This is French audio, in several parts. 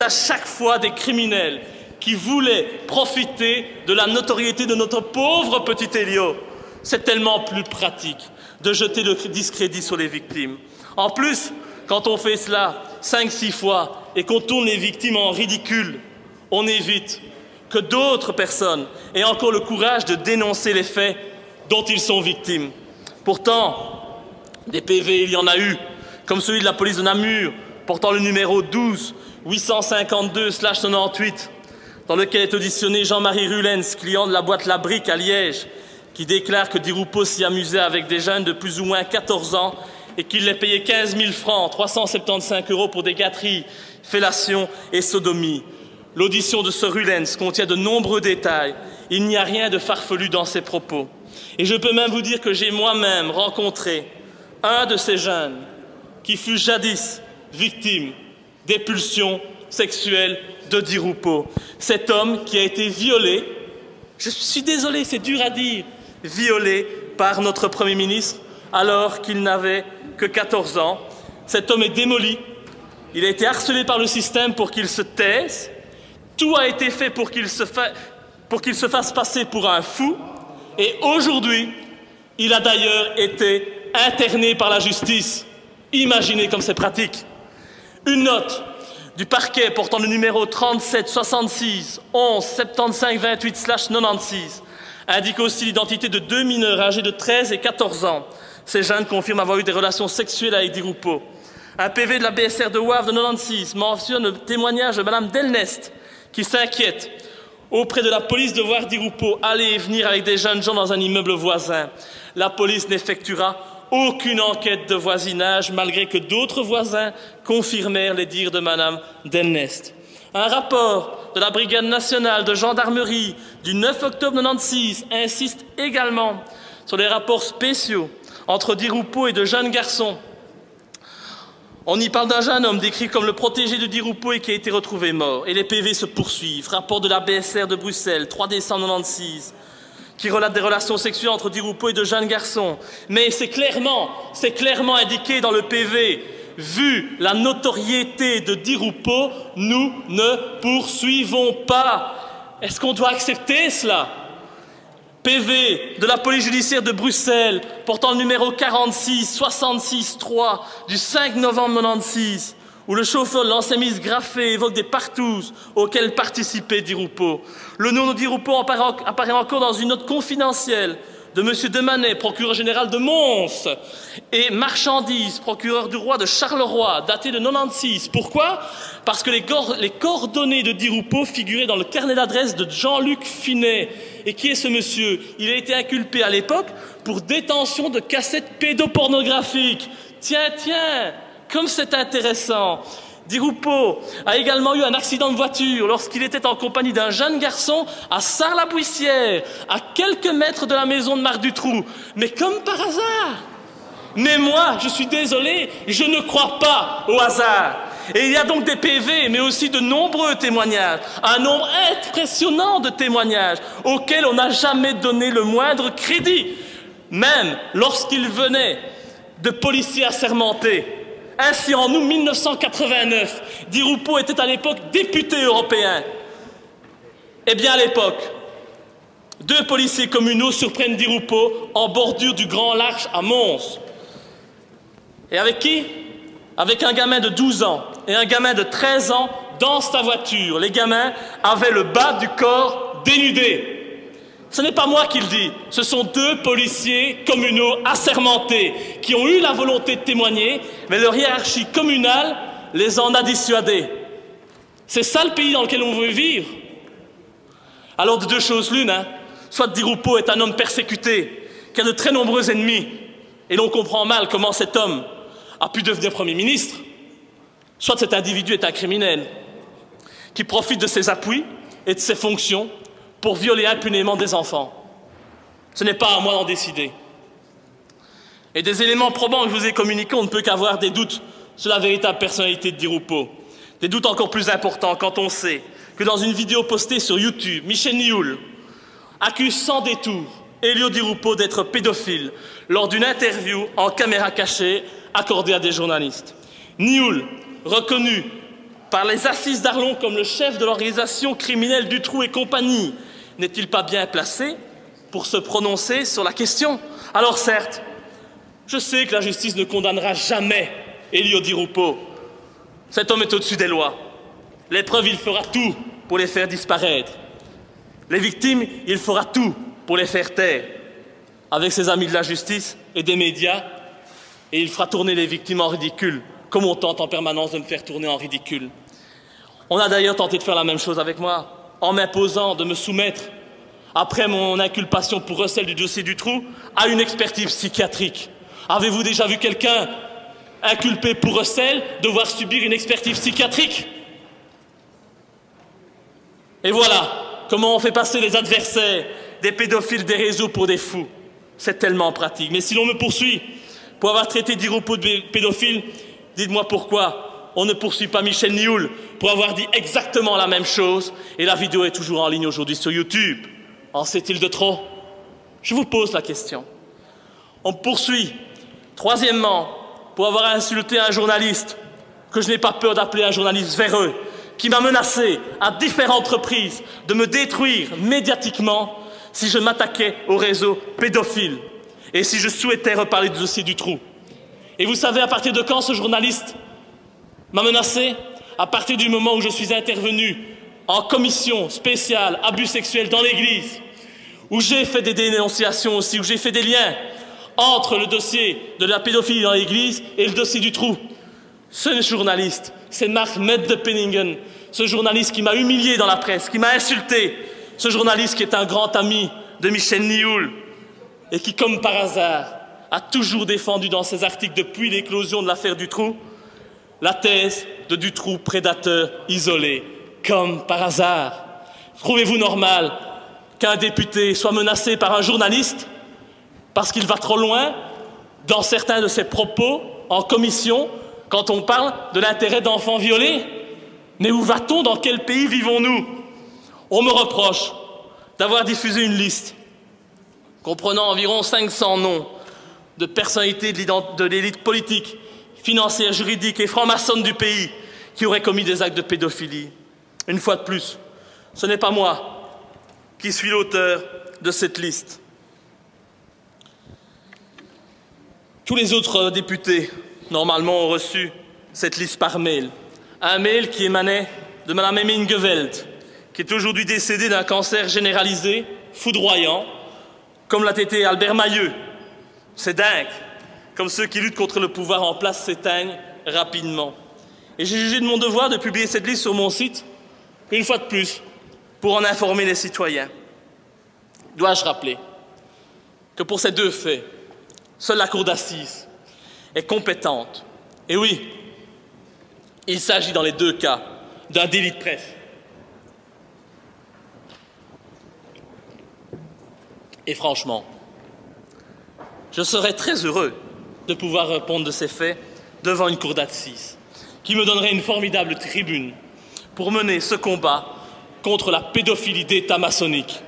à chaque fois des criminels qui voulaient profiter de la notoriété de notre pauvre petit Elio. C'est tellement plus pratique de jeter le discrédit sur les victimes. En plus, quand on fait cela 5-6 fois et qu'on tourne les victimes en ridicule, on évite que d'autres personnes aient encore le courage de dénoncer les faits dont ils sont victimes. Pourtant, des PV, il y en a eu, comme celui de la police de Namur, portant le numéro 12-852/98, dans lequel est auditionné Jean-Marie Rulens, client de la boîte La Brique à Liège, qui déclare que Di Rupo s'y amusait avec des jeunes de plus ou moins 14 ans et qu'il les payait 15 000 francs, 375 € pour des gâteries, fellations et sodomies. L'audition de ce Rulens contient de nombreux détails. Il n'y a rien de farfelu dans ses propos. Et je peux même vous dire que j'ai moi-même rencontré un de ces jeunes qui fut jadis victime des pulsions sexuelles de Di Rupo. Cet homme qui a été violé, je suis désolé, c'est dur à dire, violé par notre Premier ministre alors qu'il n'avait que 14 ans. Cet homme est démoli. Il a été harcelé par le système pour qu'il se taise. Tout a été fait pour qu'il se fasse passer pour un fou. Et aujourd'hui, il a d'ailleurs été interné par la justice. Imaginez comme c'est pratique. Une note du parquet portant le numéro 37 66 11 75 28/96 indique aussi l'identité de 2 mineurs âgés de 13 et 14 ans. Ces jeunes confirment avoir eu des relations sexuelles avec Di Rupo. Un PV de la BSR de Wavre de 96 mentionne le témoignage de Mme Delnest qui s'inquiète auprès de la police de voir Di Rupo aller et venir avec des jeunes gens dans un immeuble voisin. La police n'effectuera aucune enquête de voisinage, malgré que d'autres voisins confirmèrent les dires de Mme Delnest. Un rapport de la Brigade nationale de gendarmerie du 9 octobre 1996 insiste également sur les rapports spéciaux entre Di Rupo et de jeunes garçons. On y parle d'un jeune homme décrit comme le protégé de Di Rupo et qui a été retrouvé mort. Et les PV se poursuivent. Rapport de la BSR de Bruxelles, 3 décembre 1996, qui relate des relations sexuelles entre Di Rupo et de jeunes garçons. Mais c'est clairement indiqué dans le PV. Vu la notoriété de Di Rupo, nous ne poursuivons pas. Est-ce qu'on doit accepter cela ? PV de la police judiciaire de Bruxelles, portant le numéro 46-66-3 du 5 novembre 1996, où le chauffeur de l'ancien ministre Graffé évoque des partous auxquels participait Di Rupo. Le nom de Di Rupo apparaît encore dans une note confidentielle de M. Demanet, procureur général de Mons, et Marchandise, procureur du roi de Charleroi, daté de 1996. Pourquoi ? Parce que les coordonnées de Di Rupo figuraient dans le carnet d'adresse de Jean-Luc Finet. Et qui est ce monsieur ? Il a été inculpé à l'époque pour détention de cassettes pédopornographiques. Tiens, comme c'est intéressant. Di Rupo a également eu un accident de voiture lorsqu'il était en compagnie d'un jeune garçon à Sarre-la-Buissière, à quelques mètres de la maison de Marc Dutroux. Mais comme par hasard. Mais moi, je suis désolé, je ne crois pas au hasard. Et il y a donc des PV, mais aussi de nombreux témoignages, un nombre impressionnant de témoignages auxquels on n'a jamais donné le moindre crédit, même lorsqu'ils venaient de policiers assermentés. Ainsi, en août 1989, Di Rupo était à l'époque député européen. Eh bien, à l'époque, 2 policiers communaux surprennent Di Rupo en bordure du Grand Large à Mons. Et avec qui ? Avec un gamin de 12 ans et un gamin de 13 ans dans sa voiture. Les gamins avaient le bas du corps dénudé. Ce n'est pas moi qui le dis, ce sont 2 policiers communaux assermentés qui ont eu la volonté de témoigner, mais leur hiérarchie communale les en a dissuadés. C'est ça le pays dans lequel on veut vivre. Alors de 2 choses l'une, soit Di Rupo est un homme persécuté, qui a de très nombreux ennemis, et l'on comprend mal comment cet homme a pu devenir Premier ministre, soit cet individu est un criminel qui profite de ses appuis et de ses fonctions pour violer impunément des enfants. Ce n'est pas à moi d'en décider. Et des éléments probants que je vous ai communiqués, on ne peut qu'avoir des doutes sur la véritable personnalité de Di Rupo. Des doutes encore plus importants quand on sait que dans une vidéo postée sur YouTube, Michel Nioul accuse sans détour Elio Di Rupo d'être pédophile lors d'une interview en caméra cachée accordée à des journalistes. Nioul, reconnu par les assises d'Arlon comme le chef de l'organisation criminelle Dutroux et compagnie, n'est-il pas bien placé pour se prononcer sur la question? Alors certes, je sais que la justice ne condamnera jamais Elio Di Rupo. Cet homme est au-dessus des lois. L'épreuve, il fera tout pour les faire disparaître. Les victimes, il fera tout pour les faire taire. Avec ses amis de la justice et des médias, et il fera tourner les victimes en ridicule, comme on tente en permanence de me faire tourner en ridicule. On a d'ailleurs tenté de faire la même chose avec moi, en m'imposant de me soumettre, après mon inculpation pour recel du dossier Dutroux, à une expertise psychiatrique. Avez-vous déjà vu quelqu'un inculpé pour recel devoir subir une expertise psychiatrique? Et voilà comment on fait passer les adversaires des pédophiles des réseaux pour des fous. C'est tellement pratique. Mais si l'on me poursuit pour avoir traité Di Rupo de pédophile, dites-moi pourquoi on ne poursuit pas Michel Nioul pour avoir dit exactement la même chose, et la vidéo est toujours en ligne aujourd'hui sur YouTube. En sait-il de trop? Je vous pose la question. On me poursuit, troisièmement, pour avoir insulté un journaliste, que je n'ai pas peur d'appeler un journaliste véreux, qui m'a menacé à différentes reprises de me détruire médiatiquement si je m'attaquais au réseau pédophile et si je souhaitais reparler du dossier Dutroux. Et vous savez à partir de quand ce journaliste m'a menacé? À partir du moment où je suis intervenu en commission spéciale abus sexuels dans l'Église, où j'ai fait des dénonciations aussi, où j'ai fait des liens entre le dossier de la pédophilie dans l'Église et le dossier Dutroux. Ce journaliste, c'est Marc Mette de Penningen, ce journaliste qui m'a humilié dans la presse, qui m'a insulté, ce journaliste qui est un grand ami de Michel Nioul et qui, comme par hasard, a toujours défendu dans ses articles depuis l'éclosion de l'affaire Dutroux la thèse de Dutroux prédateur isolé, comme par hasard. Trouvez-vous normal qu'un député soit menacé par un journaliste parce qu'il va trop loin dans certains de ses propos en commission quand on parle de l'intérêt d'enfants violés? Mais où va-t-on? Dans quel pays vivons-nous? On me reproche d'avoir diffusé une liste comprenant environ 500 noms de personnalités de l'élite politique, financière, juridique et franc-maçonne du pays qui auraient commis des actes de pédophilie. Une fois de plus, ce n'est pas moi qui suis l'auteur de cette liste. Tous les autres députés, normalement, ont reçu cette liste par mail. Un mail qui émanait de Mme Emine Geveld, qui est aujourd'hui décédée d'un cancer généralisé, foudroyant, comme l'a été Albert Mailleux. C'est dingue, comme ceux qui luttent contre le pouvoir en place s'éteignent rapidement. Et j'ai jugé de mon devoir de publier cette liste sur mon site, une fois de plus, pour en informer les citoyens. Dois-je rappeler que pour ces deux faits, seule la cour d'assises est compétente. Et oui, il s'agit dans les deux cas d'un délit de presse. Et franchement, je serais très heureux de pouvoir répondre de ces faits devant une cour d'assises qui me donnerait une formidable tribune pour mener ce combat contre la pédophilie d'État maçonnique.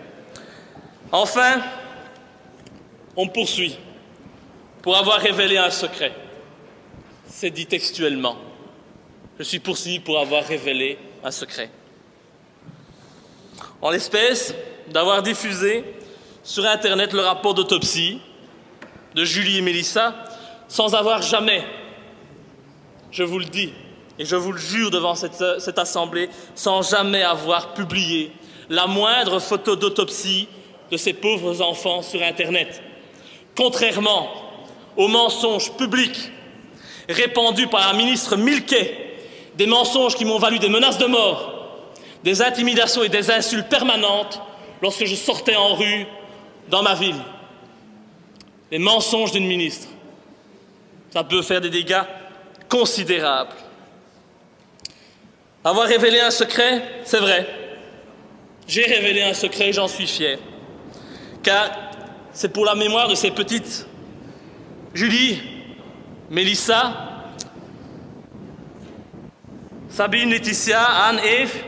Enfin, on me poursuit pour avoir révélé un secret. C'est dit textuellement. Je suis poursuivi pour avoir révélé un secret. En l'espèce, d'avoir diffusé sur Internet le rapport d'autopsie de Julie et Mélissa sans avoir jamais, je vous le dis et je vous le jure devant cette assemblée, sans jamais avoir publié la moindre photo d'autopsie de ces pauvres enfants sur Internet. Contrairement aux mensonges publics répandus par la ministre Milquet, des mensonges qui m'ont valu des menaces de mort, des intimidations et des insultes permanentes lorsque je sortais en rue dans ma ville. Les mensonges d'une ministre, ça peut faire des dégâts considérables. Avoir révélé un secret, c'est vrai. J'ai révélé un secret, j'en suis fier. Car c'est pour la mémoire de ces petites Julie, Mélissa, Sabine, Laetitia, Anne, Ève,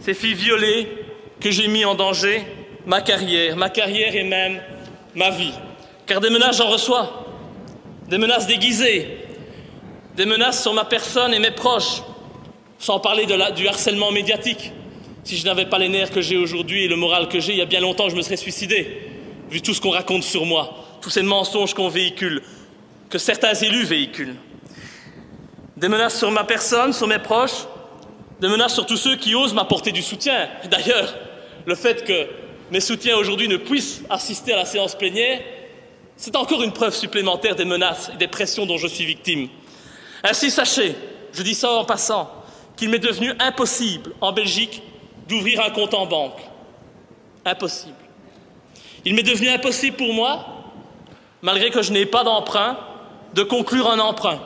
ces filles violées que j'ai mis en danger ma carrière et même ma vie. Car des menaces, j'en reçois. Des menaces déguisées, des menaces sur ma personne et mes proches, Sans parler du harcèlement médiatique. Si je n'avais pas les nerfs que j'ai aujourd'hui et le moral que j'ai, il y a bien longtemps je me serais suicidé, vu tout ce qu'on raconte sur moi, tous ces mensonges qu'on véhicule, que certains élus véhiculent. Des menaces sur ma personne, sur mes proches, des menaces sur tous ceux qui osent m'apporter du soutien. D'ailleurs, le fait que mes soutiens aujourd'hui ne puissent assister à la séance plénière, c'est encore une preuve supplémentaire des menaces et des pressions dont je suis victime. Ainsi, sachez, je dis ça en passant, qu'il m'est devenu impossible, en Belgique, d'ouvrir un compte en banque. Impossible. Il m'est devenu impossible pour moi, malgré que je n'ai pas d'emprunt, de conclure un emprunt.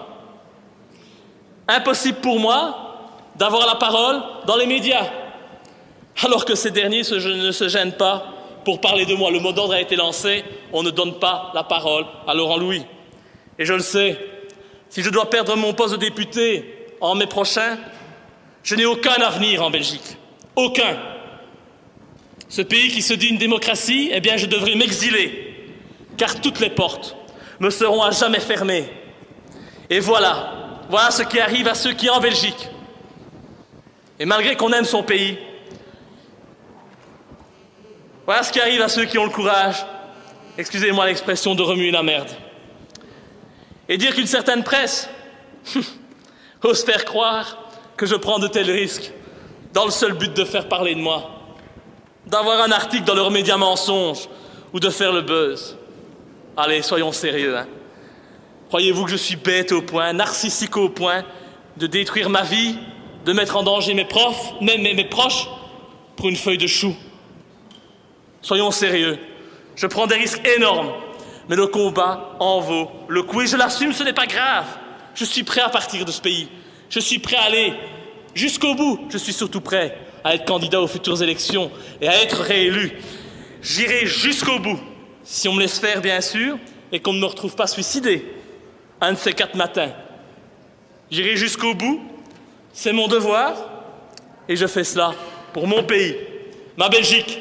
Impossible pour moi d'avoir la parole dans les médias, alors que ces derniers ne se gênent pas pour parler de moi. Le mot d'ordre a été lancé, on ne donne pas la parole à Laurent Louis. Et je le sais, si je dois perdre mon poste de député en mai prochain, je n'ai aucun avenir en Belgique. Aucun. Ce pays qui se dit une démocratie, eh bien je devrais m'exiler, car toutes les portes me seront à jamais fermées. Et voilà ce qui arrive à ceux qui en Belgique. Et malgré qu'on aime son pays, voilà ce qui arrive à ceux qui ont le courage, excusez-moi l'expression, de remuer la merde. Et dire qu'une certaine presse ose faire croire que je prends de tels risques dans le seul but de faire parler de moi, d'avoir un article dans leurs médias mensonges ou de faire le buzz. Allez, soyons sérieux. Croyez-vous que je suis bête au point, narcissique au point de détruire ma vie, de mettre en danger mes profs, même mes proches, pour une feuille de chou? Soyons sérieux. Je prends des risques énormes, mais le combat en vaut le coup. Et je l'assume, ce n'est pas grave. Je suis prêt à partir de ce pays. Je suis prêt à aller jusqu'au bout. Je suis surtout prêt à être candidat aux futures élections et à être réélu. J'irai jusqu'au bout, si on me laisse faire, bien sûr, et qu'on ne me retrouve pas suicidé un de ces 4 matins. J'irai jusqu'au bout, c'est mon devoir, et je fais cela pour mon pays. Ma Belgique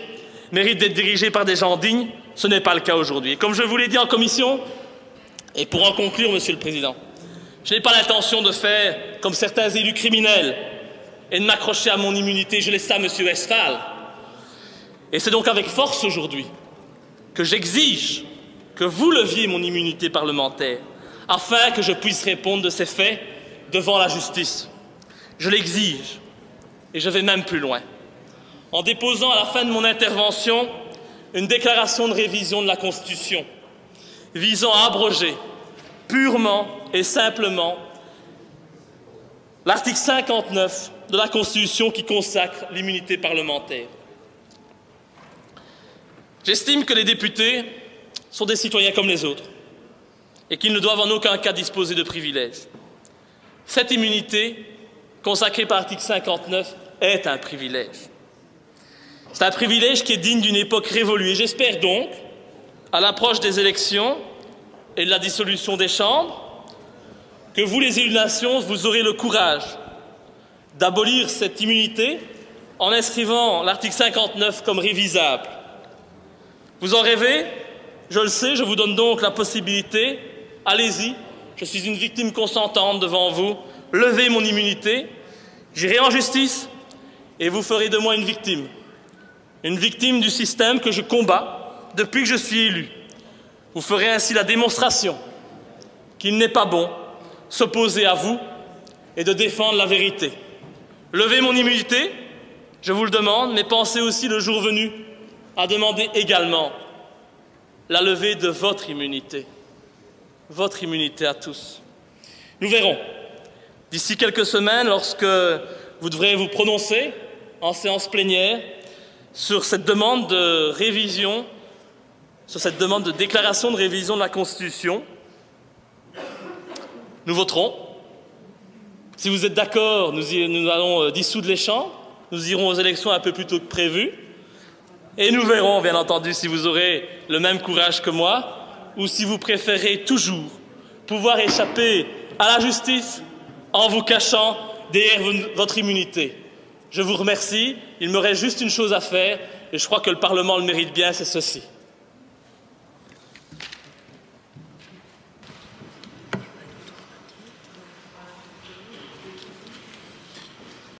mérite d'être dirigée par des gens dignes, ce n'est pas le cas aujourd'hui. Et comme je vous l'ai dit en commission, et pour en conclure, Monsieur le Président, je n'ai pas l'intention de faire comme certains élus criminels et de m'accrocher à mon immunité. Je laisse ça à M. Westphal. Et c'est donc avec force aujourd'hui que j'exige que vous leviez mon immunité parlementaire afin que je puisse répondre de ces faits devant la justice. Je l'exige et je vais même plus loin en déposant à la fin de mon intervention une déclaration de révision de la Constitution visant à abroger purement et simplement l'article 59 de la Constitution qui consacre l'immunité parlementaire. J'estime que les députés sont des citoyens comme les autres et qu'ils ne doivent en aucun cas disposer de privilèges. Cette immunité, consacrée par l'article 59, est un privilège. C'est un privilège qui est digne d'une époque révolue. Et j'espère donc, à l'approche des élections et de la dissolution des chambres, que vous, les élus de nation, vous aurez le courage d'abolir cette immunité en inscrivant l'article 59 comme révisable. Vous en rêvez? Je le sais, je vous donne donc la possibilité. Allez-y, je suis une victime consentante devant vous. Levez mon immunité, j'irai en justice et vous ferez de moi une victime. Une victime du système que je combats depuis que je suis élu. Vous ferez ainsi la démonstration qu'il n'est pas bon s'opposer à vous et de défendre la vérité. Levez mon immunité, je vous le demande, mais pensez aussi le jour venu à demander également la levée de votre immunité à tous. Nous verrons, d'ici quelques semaines, lorsque vous devrez vous prononcer en séance plénière sur cette demande de révision, sur cette demande de déclaration de révision de la Constitution, nous voterons. Si vous êtes d'accord, nous allons dissoudre les chambres, nous irons aux élections un peu plus tôt que prévu, et nous verrons, bien entendu, si vous aurez le même courage que moi, ou si vous préférez toujours pouvoir échapper à la justice en vous cachant derrière votre immunité. Je vous remercie, il me reste juste une chose à faire, et je crois que le Parlement le mérite bien, c'est ceci.